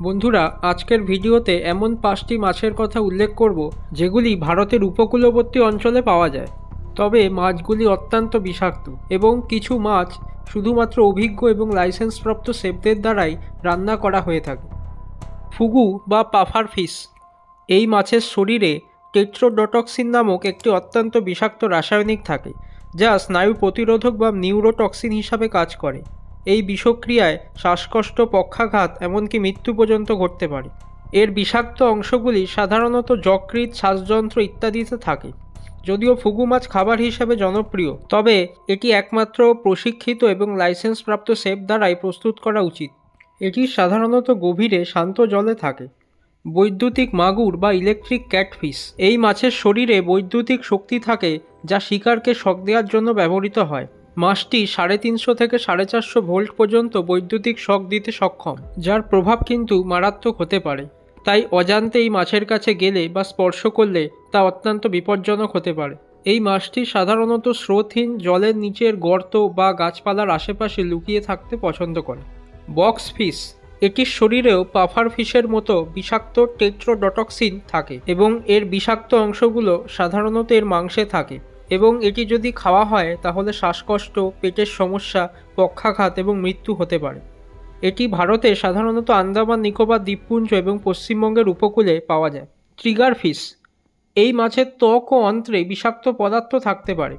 বন্ধুরা, আজকের ভিডিওতে এমন 5টি মাছের কথা উল্লেখ করব যেগুলি ভারতের উপকূলবর্তী অঞ্চলে পাওয়া যায়। তবে মাছগুলি অত্যন্ত বিষাক্ত এবং কিছু মাছ শুধুমাত্র অভিজ্ঞ এবং লাইসেন্সপ্রাপ্ত শেফদের দ্বারাই রান্না করা হয়ে থাকে। ফুগু বা পাফার ফিশ। এই মাছের শরীরে টেট্রোডোটক্সিন নামক একটি অত্যন্ত বিষাক্ত রাসায়নিক থাকে, যা স্নায়ু প্রতিরোধক বা নিউরোটক্সিন হিসাবে কাজ করে। এই বিষক্রিয়ায় শ্বাসকষ্ট, পক্ষাঘাত, এমনকি মৃত্যু পর্যন্ত ঘটতে পারে। এর বিষাক্ত অংশগুলি সাধারণত যকৃৎ, শ্বাসযন্ত্র ইত্যাদিতে থাকে। যদিও ফুগু মাছ খাবার হিসাবে জনপ্রিয়, তবে এটি একমাত্র প্রশিক্ষিত এবং লাইসেন্সপ্রাপ্ত শেফ দ্বারাই প্রস্তুত করা উচিত। এটি সাধারণত গভীরে শান্ত জলে থাকে। বৈদ্যুতিক মাগুর বা ইলেকট্রিক ক্যাটফিশ। এই মাছের শরীরে বৈদ্যুতিক শক্তি থাকে, যা শিকারকে শক দেওয়ার জন্য ব্যবহৃত হয়। মাছটি 350 থেকে 450 ভোল্ট পর্যন্ত বৈদ্যুতিক শক দিতে সক্ষম, যার প্রভাব কিন্তু মারাত্মক হতে পারে। তাই অজান্তে এই মাছের কাছে গেলে বা স্পর্শ করলে তা অত্যন্ত বিপজ্জনক হতে পারে। এই মাছটি সাধারণত স্রোতহীন জলের নিচের গর্ত বা গাছপালার আশেপাশে লুকিয়ে থাকতে পছন্দ করে। Box fish. এটির শরীরেও পাফার ফিশের মতো বিষাক্ত টেট্রোডোটক্সিন থাকে এবং এর বিষাক্ত অংশগুলো সাধারণত এর মাংসে থাকে, এবং এটি যদি খাওয়া হয় তাহলে শ্বাসকষ্ট, পেটের সমস্যা, পক্ষাঘাত এবং মৃত্যু হতে পারে। এটি ভারতে সাধারণত আন্দামান নিকোবর দ্বীপপুঞ্জ এবং পশ্চিমবঙ্গের উপকূলে পাওয়া যায়। Trigger fish. এই মাছের ত্বক ও অন্ত্রে বিষাক্ত পদার্থ থাকতে পারে।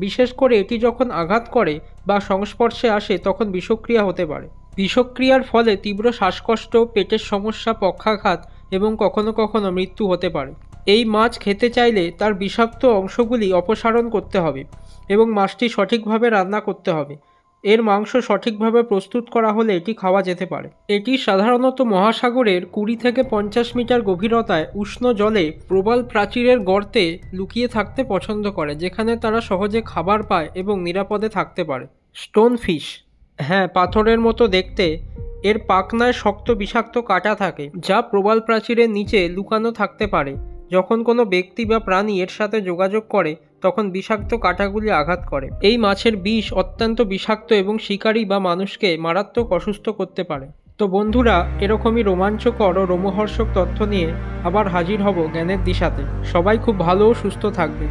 বিশেষ করে এটি যখন আঘাত করে বা সংস্পর্শে আসে তখন বিষক্রিয়া হতে পারে। বিষক্রিয়ার ফলে তীব্র শ্বাসকষ্ট, পেটের সমস্যা, পক্ষাঘাত এবং কখনো কখনো মৃত্যু হতে পারে। এই মাছ খেতে চাইলে তার বিষাক্ত অংশগুলি অপসারণ করতে হবে এবং মাছটি সঠিকভাবে রান্না করতে হবে। এর মাংস সঠিকভাবে প্রস্তুত করা হলে এটি খাওয়া যেতে পারে। এটি সাধারণত মহাসাগরের 20 থেকে 50 মিটার গভীরতায় উষ্ণ জলে প্রবাল প্রাচীরের গর্তে লুকিয়ে থাকতে পছন্দ করে, যেখানে তারা সহজে খাবার পায় এবং নিরাপদে থাকতে পারে। Stone fish. হ্যাঁ, পাথরের মতো দেখতে। এর পাখনায় শক্ত বিষাক্ত কাঁটা থাকে, যা প্রবাল প্রাচীরের নিচে লুকানো থাকতে পারে। যখন কোনো ব্যক্তি বা প্রাণী এর সাথে যোগাযোগ করে তখন বিষাক্ত কাঁটাগুলি আঘাত করে। এই মাছের বিষ অত্যন্ত বিষাক্ত এবং শিকারী বা মানুষকে মারাত্মক অসুস্থ করতে পারে। তো বন্ধুরা, এরকমই রোমাঞ্চকর ও রোমহর্ষক তথ্য নিয়ে আবার হাজির হব জ্ঞানের দিশাতে। সবাই খুব ভালো ও সুস্থ থাকবে।